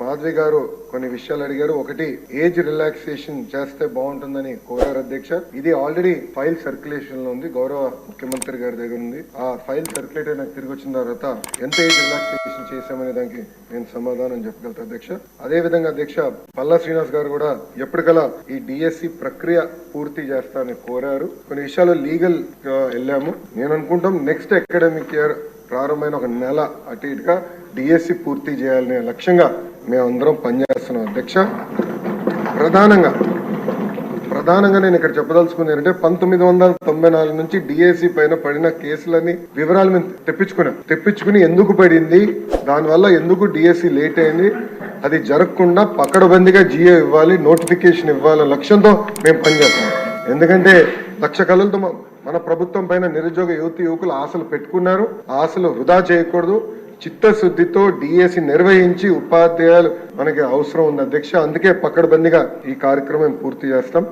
మాధవి గారు కొన్ని విషయాలు అడిగారు. ఒకటి, ఏజ్ రిలాక్సేషన్ చేస్తే బాగుంటుందని కోరారు అధ్యక్ష. ఇది ఆల్రెడీ ఫైల్ సర్క్యులేషన్ లో ఉంది, గౌరవ ముఖ్యమంత్రి గారి దగ్గర ఉంది. ఆ ఫైల్ సర్క్యులేట్ అయినా తిరిగి వచ్చిన తర్వాత ఎంత ఏజ్ రిలాక్సేషన్ చేశామనే దానికి నేను సమాధానం చెప్పగలుగుతా అధ్యక్ష. అదే విధంగా అధ్యక్ష, పల్లా శ్రీనివాస్ గారు కూడా ఎప్పటికలా ఈ డిఎస్సి ప్రక్రియ పూర్తి చేస్తానని కోరారు. కొన్ని విషయాలు లీగల్ గా వెళ్ళాము. నేను అనుకుంటాం నెక్స్ట్ అకాడమిక్ ఇయర్ ప్రారంభమైన ఒక నెల అటు ఇటుగా డిఎస్సి పూర్తి చేయాలనే లక్ష్యంగా మేమందరం పనిచేస్తున్నాం అధ్యక్ష. ప్రధానంగా నేను ఇక్కడ చెప్పదలుచుకుంది ఏంటంటే 1994 నుంచి డిఎస్సి పైన పడిన కేసులని వివరాలు మేము తెప్పించుకుని ఎందుకు పడింది, దానివల్ల ఎందుకు డిఎస్సి లేట్ అయింది, అది జరగకుండా పకడ్బందీగా జియో ఇవ్వాలి, నోటిఫికేషన్ ఇవ్వాలనే లక్ష్యంతో మేము పనిచేస్తున్నాం. ఎందుకంటే లక్ష కళలతో మన ప్రభుత్వం పైన నిరుద్యోగ యువకులు ఆశలు పెట్టుకున్నారు. ఆశలు వృధా చేయకూడదు. చిత్తశుద్ధితో డిఎస్సి నిర్వహించి ఉపాధ్యాయులు మనకి అవసరం ఉంది అధ్యక్ష. అందుకే పకడ్బందీగా ఈ కార్యక్రమం పూర్తి చేస్తాం.